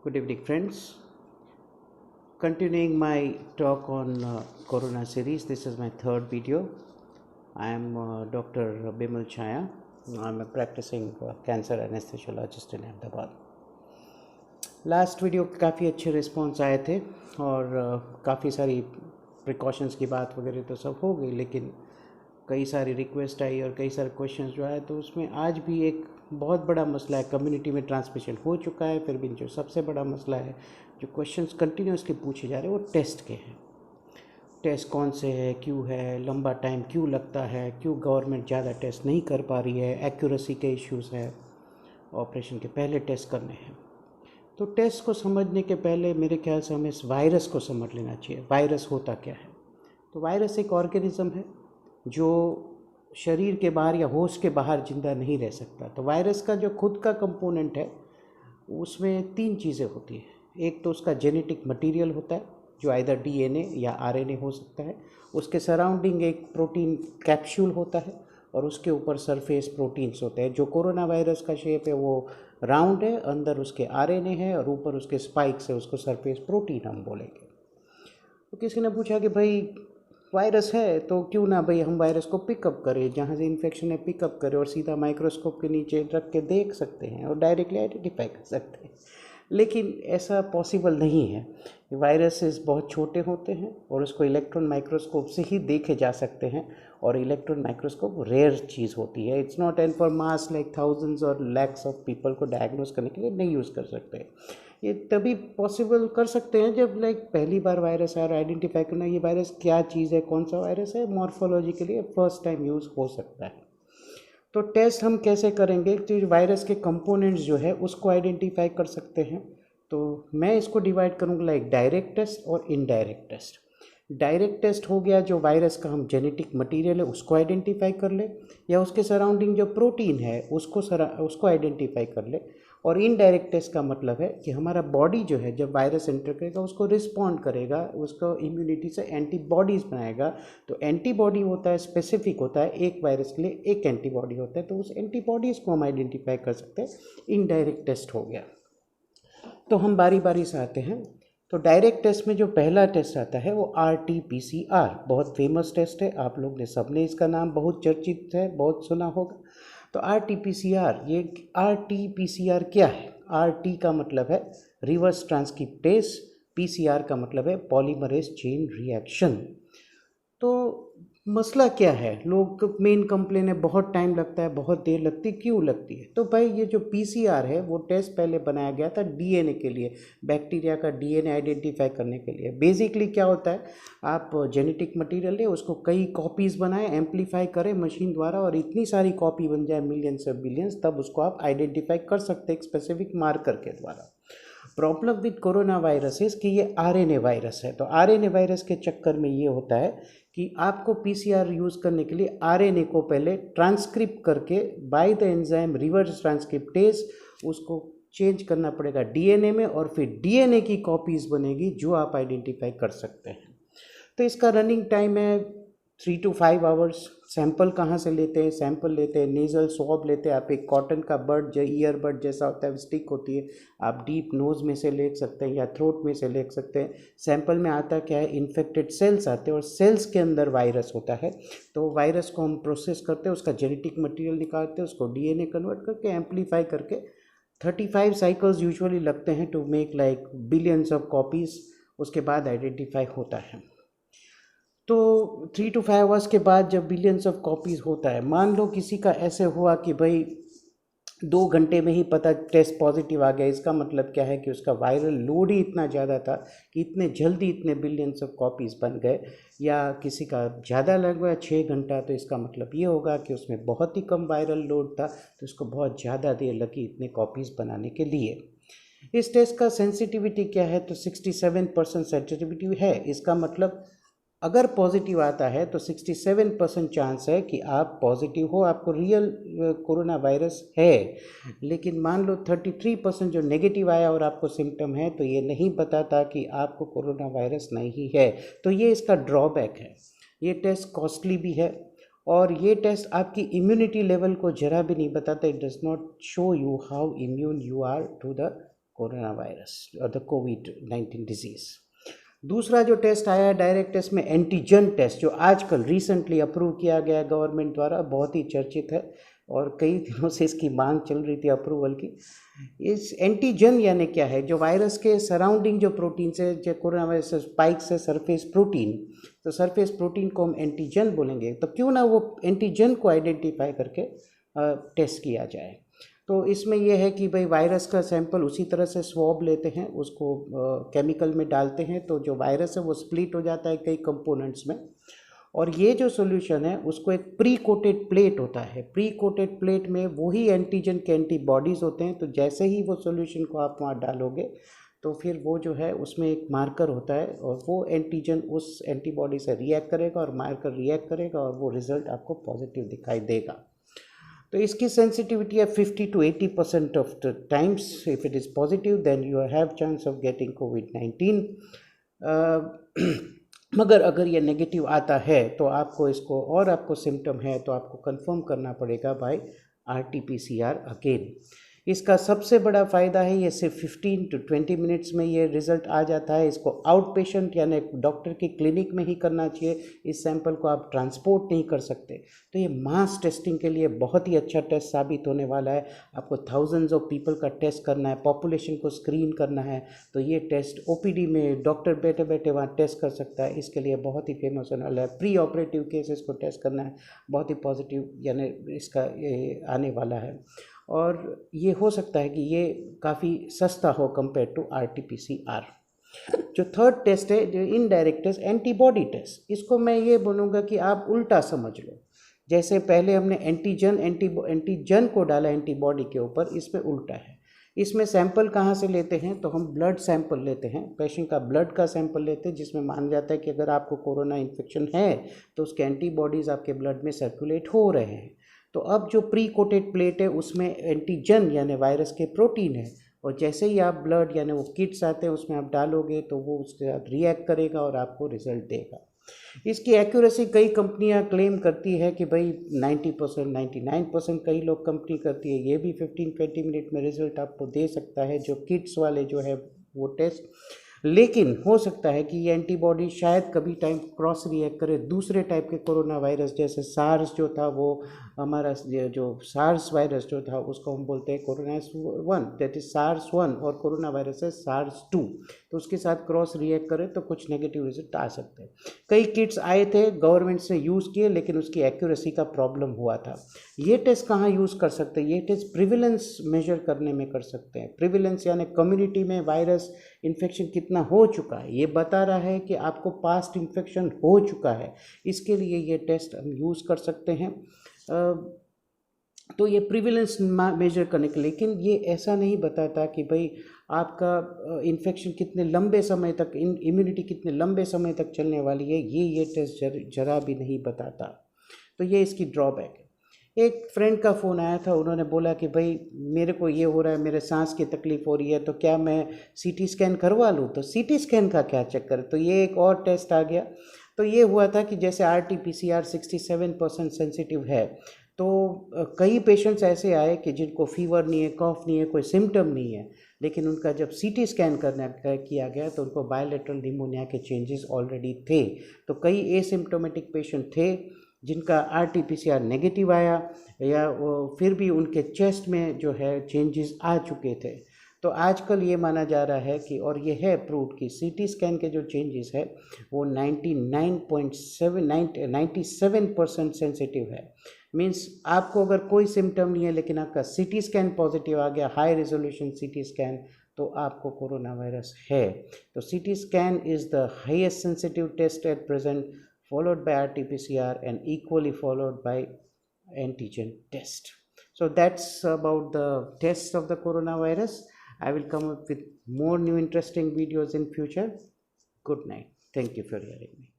Good evening, friends. Continuing my talk on Corona series, this is my third video. I am Dr. Bimal Chaya. I'm a practicing cancer anesthesiologist in Ahmedabad. Last video काफ़ी अच्छे response आए थे और काफ़ी सारी precautions की बात वगैरह तो सब हो गई, लेकिन कई सारी रिक्वेस्ट आई और कई सारे क्वेश्चंस जो आए, तो उसमें आज भी एक बहुत बड़ा मसला है। कम्युनिटी में ट्रांसमिशन हो चुका है, फिर भी जो सबसे बड़ा मसला है, जो क्वेश्चंस कंटिन्यूसली पूछे जा रहे हैं, वो टेस्ट के हैं। टेस्ट कौन से है, क्यों है, लंबा टाइम क्यों लगता है, क्यों गवर्नमेंट ज़्यादा टेस्ट नहीं कर पा रही है, एक्यूरेसी के इश्यूज़ है, ऑपरेशन के पहले टेस्ट करने हैं। तो टेस्ट को समझने के पहले मेरे ख्याल से हमें इस वायरस को समझ लेना चाहिए। वायरस होता क्या है? तो वायरस एक ऑर्गेनिज्म है जो शरीर के बाहर या होस्ट के बाहर जिंदा नहीं रह सकता। तो वायरस का जो खुद का कंपोनेंट है उसमें तीन चीज़ें होती हैं। एक तो उसका जेनेटिक मटेरियल होता है जो आइदर डीएनए या आरएनए हो सकता है। उसके सराउंडिंग एक प्रोटीन कैप्सूल होता है और उसके ऊपर सरफेस प्रोटीन्स होते हैं। जो कोरोना वायरस का शेप है वो राउंड है, अंदर उसके आरएनए है और ऊपर उसके स्पाइक्स है, उसको सरफेस प्रोटीन हम बोलेंगे। तो किसी ने पूछा कि भाई वायरस है तो क्यों ना भाई हम वायरस को पिकअप करें, जहाँ से इन्फेक्शन है पिकअप करें और सीधा माइक्रोस्कोप के नीचे रख के देख सकते हैं और डायरेक्टली आइडेंटिफाई कर सकते हैं। लेकिन ऐसा पॉसिबल नहीं है। वायरसेस बहुत छोटे होते हैं और उसको इलेक्ट्रॉन माइक्रोस्कोप से ही देखे जा सकते हैं, और इलेक्ट्रॉन माइक्रोस्कोप रेयर चीज़ होती है। It's not and for mass like thousands और लैक्स ऑफ पीपल को डायग्नोस करने के लिए नहीं यूज़ कर सकते। ये तभी पॉसिबल कर सकते हैं जब पहली बार वायरस आया और आइडेंटिफाई करना ये वायरस क्या चीज़ है, कौन सा वायरस है, मॉर्फोलॉजी के लिए फर्स्ट टाइम यूज़ हो सकता है। तो टेस्ट हम कैसे करेंगे? तो वायरस के कंपोनेंट्स जो है उसको आइडेंटिफाई कर सकते हैं। तो मैं इसको डिवाइड करूँगा लाइक डायरेक्ट टेस्ट और इनडायरेक्ट टेस्ट। डायरेक्ट टेस्ट हो गया जो वायरस का हम जेनेटिक मटेरियल है उसको आइडेंटिफाई कर ले, या उसके सराउंडिंग जो प्रोटीन है उसको आइडेंटिफाई कर ले। और इनडायरेक्ट टेस्ट का मतलब है कि हमारा बॉडी जो है जब वायरस एंटर करेगा उसको रिस्पॉन्ड करेगा, उसको इम्यूनिटी से एंटीबॉडीज़ बनाएगा। तो एंटीबॉडी होता है, स्पेसिफिक होता है, एक वायरस के लिए एक एंटीबॉडी होता है, तो उस एंटीबॉडीज़ को हम आइडेंटिफाई कर सकते हैं। इनडायरेक्ट टेस्ट हो गया। तो हम बारी बारी से आते हैं। तो डायरेक्ट टेस्ट में जो पहला टेस्ट आता है वो RT-PCR, बहुत फेमस टेस्ट है, आप लोग ने सबने इसका नाम बहुत चर्चित है, बहुत सुना होगा। तो RT-PCR, ये RT-PCR क्या है? RT का मतलब है रिवर्स ट्रांसक्रिप्टेज, PCR का मतलब है पॉलीमरेज चेन रिएक्शन। तो मसला क्या है? लोग मेन कंप्लेन है बहुत टाइम लगता है, बहुत देर लगती है। क्यों लगती है? तो भाई ये जो PCR है वो टेस्ट पहले बनाया गया था DNA के लिए, बैक्टीरिया का DNA आइडेंटिफाई करने के लिए। बेसिकली क्या होता है, आप जेनेटिक मटेरियल ले, उसको कई कॉपीज़ बनाएं, एम्पलीफाई करें मशीन द्वारा, और इतनी सारी कॉपी बन जाए, मिलियंस ऑफ बिलियंस, तब उसको आप आइडेंटिफाई कर सकते हैं एक स्पेसिफिक मार्कर के द्वारा। प्रॉब्लम विद कोरोना वायरस है कि ये RNA वायरस है। तो RNA वायरस के चक्कर में ये होता है कि आपको PCR यूज़ करने के लिए RNA को पहले ट्रांसक्रिप्ट करके by the enzyme reverse transcriptase उसको चेंज करना पड़ेगा DNA में, और फिर DNA की कॉपीज़ बनेगी जो आप आइडेंटिफाई कर सकते हैं। तो इसका रनिंग टाइम है 3 to 5 आवर्स। सैंपल कहाँ से लेते हैं? सैंपल लेते हैं, नेज़ल स्वॉब लेते हैं। आप एक कॉटन का बड जो ईयरबड जैसा होता है, स्टिक होती है, आप डीप नोज़ में से ले सकते हैं या थ्रोट में से ले सकते हैं। सैंपल में आता क्या है, इन्फेक्टेड सेल्स आते हैं और सेल्स के अंदर वायरस होता है। तो वायरस को हम प्रोसेस करते हैं, उसका जेनेटिक मटेरियल निकालते हैं, उसको DNA कन्वर्ट करके एम्पलीफाई करके 35 साइकिल्स यूजुअली लगते हैं to make like billions of copies. उसके बाद आइडेंटिफाई होता है। तो 3 to 5 आवर्स के बाद जब बिलियंस ऑफ कॉपीज़ होता है, मान लो किसी का ऐसे हुआ कि भाई 2 घंटे में ही पता टेस्ट पॉजिटिव आ गया, इसका मतलब क्या है कि उसका वायरल लोड ही इतना ज़्यादा था कि इतने जल्दी इतने बिलियंस ऑफ कॉपीज़ बन गए। या किसी का ज़्यादा लग गया 6 घंटा, तो इसका मतलब ये होगा कि उसमें बहुत ही कम वायरल लोड था, तो उसको बहुत ज़्यादा देर लगी इतने कॉपीज़ बनाने के लिए। इस टेस्ट का सेंसिटिविटी क्या है? तो 67% सेंसिटिविटी है। इसका मतलब अगर पॉजिटिव आता है तो 67% चांस है कि आप पॉजिटिव हो, आपको रियल कोरोना वायरस है। लेकिन मान लो 33% जो नेगेटिव आया और आपको सिम्टम है, तो ये नहीं बताता कि आपको कोरोना वायरस नहीं है। तो ये इसका ड्रॉबैक है। ये टेस्ट कॉस्टली भी है और ये टेस्ट आपकी इम्यूनिटी लेवल को जरा भी नहीं बताता। It does not show you how immune you are to the corona virus और द कोविड-19 डिजीज़। दूसरा जो टेस्ट आया है डायरेक्ट टेस्ट में एंटीजन टेस्ट, जो आजकल रिसेंटली अप्रूव किया गया है गवर्नमेंट द्वारा, बहुत ही चर्चित है और कई दिनों से इसकी मांग चल रही थी अप्रूवल की। इस एंटीजन यानी क्या है, जो वायरस के सराउंडिंग जो प्रोटीन से, जो कोरोना वायरस स्पाइक से सरफेस प्रोटीन, तो सरफेस प्रोटीन को हम एंटीजन बोलेंगे। तो क्यों ना वो एंटीजन को आइडेंटिफाई करके टेस्ट किया जाए। तो इसमें यह है कि भाई वायरस का सैंपल उसी तरह से स्वॉब लेते हैं, उसको केमिकल में डालते हैं, तो जो वायरस है वो स्प्लिट हो जाता है कई कंपोनेंट्स में, और ये जो सॉल्यूशन है उसको एक प्री कोटेड प्लेट होता है। प्री कोटेड प्लेट में वही एंटीजन के एंटीबॉडीज़ होते हैं, तो जैसे ही वो सॉल्यूशन को आप वहाँ डालोगे तो फिर वो जो है उसमें एक मार्कर होता है और वो एंटीजन उस एंटीबॉडी से रिएक्ट करेगा और मार्कर रिएक्ट करेगा और वो रिजल्ट आपको पॉजिटिव दिखाई देगा। तो इसकी सेंसिटिविटी है 50 to 80% of the times. If it is positive then you have chance of getting कोविड-19। मगर अगर ये नेगेटिव आता है तो आपको इसको, और आपको सिम्टम है तो आपको कंफर्म करना पड़ेगा बाय RT-PCR अगेन। इसका सबसे बड़ा फ़ायदा है ये सिर्फ 15 to 20 मिनट्स में ये रिज़ल्ट आ जाता है। इसको आउट पेशेंट यानी डॉक्टर की क्लिनिक में ही करना चाहिए, इस सैंपल को आप ट्रांसपोर्ट नहीं कर सकते। तो ये मास टेस्टिंग के लिए बहुत ही अच्छा टेस्ट साबित होने वाला है। आपको थाउजेंड्स ऑफ पीपल का टेस्ट करना है, पॉपुलेशन को स्क्रीन करना है, तो ये टेस्ट OPD में डॉक्टर बैठे बैठे वहाँ टेस्ट कर सकता है। इसके लिए बहुत ही फेमस होने वाला है। प्री ऑपरेटिव केसेस को टेस्ट करना है, बहुत ही पॉजिटिव यानी इसका ये आने वाला है। और ये हो सकता है कि ये काफ़ी सस्ता हो कंपेयर टू RT-PCR। जो थर्ड टेस्ट है, जो इनडायरेक्ट टेस्ट, एंटीबॉडी टेस्ट, इसको मैं ये बोलूँगा कि आप उल्टा समझ लो। जैसे पहले हमने एंटीजन को डाला एंटीबॉडी के ऊपर, इसमें उल्टा है। इसमें सैंपल कहाँ से लेते हैं, तो हम ब्लड सैंपल लेते हैं, पेशेंट का ब्लड का सैंपल लेते हैं, जिसमें माना जाता है कि अगर आपको कोरोना इन्फेक्शन है तो उसके एंटीबॉडीज़ आपके ब्लड में सर्कुलेट हो रहे हैं। तो अब जो प्री कोटेड प्लेट है उसमें एंटीजन यानी वायरस के प्रोटीन है, और जैसे ही आप ब्लड यानी वो किट्स आते हैं उसमें आप डालोगे तो वो उसके साथ रिएक्ट करेगा और आपको रिजल्ट देगा। इसकी एक्यूरेसी कई कंपनियां क्लेम करती है कि भाई 90%, 99%, कई लोग कंपनी करती है ये भी 15-20 मिनट में रिजल्ट आपको दे सकता है, जो किट्स वाले जो है वो टेस्ट। लेकिन हो सकता है कि ये एंटीबॉडी शायद कभी टाइम क्रॉस रिएक्ट करे दूसरे टाइप के कोरोना वायरस, जैसे सार्स जो था वो हमारा जो सार्स वायरस जो था उसको हम बोलते हैं कोरोना 1, दैट इज सार्स 1, और कोरोना वायरस है सार्स 2, तो उसके साथ क्रॉस रिएक्ट करे तो कुछ नेगेटिव रिजल्ट आ सकते हैं। कई किट्स आए थे, गवर्नमेंट से यूज़ किए, लेकिन उसकी एक्यूरेसी का प्रॉब्लम हुआ था। ये टेस्ट कहाँ यूज़ कर सकते हैं, ये टेस्ट प्रिविलेंस मेजर करने में कर सकते हैं। प्रिविलेंस यानी कम्युनिटी में वायरस इन्फेक्शन कितना हो चुका है, ये बता रहा है कि आपको पास्ट इन्फेक्शन हो चुका है, इसके लिए ये टेस्ट हम यूज़ कर सकते हैं। तो ये प्रिविलेंस मेजर करने के, लेकिन ये ऐसा नहीं बताता कि भाई आपका इन्फेक्शन कितने लंबे समय तक, इम्यूनिटी कितने लंबे समय तक चलने वाली है, ये टेस्ट जरा भी नहीं बताता। तो ये इसकी ड्रॉबैक है। एक फ्रेंड का फ़ोन आया था, उन्होंने बोला कि भाई मेरे को ये हो रहा है, मेरे सांस की तकलीफ़ हो रही है, तो क्या मैं CT स्कैन करवा लूँ। तो CT स्कैन का क्या चक्कर, तो ये एक और टेस्ट आ गया। तो ये हुआ था कि जैसे RT-PCR 67% सेंसिटिव है, तो कई पेशेंट्स ऐसे आए कि जिनको फीवर नहीं है, कॉफ नहीं है, कोई सिम्टम नहीं है, लेकिन उनका जब CT स्कैन किया गया तो उनको बायोलेटरल निमोनिया के चेंजेस ऑलरेडी थे। तो कई एसिम्प्टोमेटिक पेशेंट थे जिनका RT-PCR नेगेटिव आया, या फिर भी उनके चेस्ट में जो है चेंजेस आ चुके थे। तो आजकल ये माना जा रहा है कि, और ये है प्रूव कि CT स्कैन के जो चेंजेस है वो 97% सेंसिटिव है। मीन्स आपको अगर कोई सिम्टम नहीं है लेकिन आपका CT स्कैन पॉजिटिव आ गया, हाई रेजोल्यूशन CT स्कैन, तो आपको कोरोना वायरस है। तो CT scan is the highest sensitive test at present, followed by RT-PCR and equally followed by antigen test. So that's about the tests of the coronavirus. I will come up with more new interesting videos in future. Good night. Thank you for hearing me.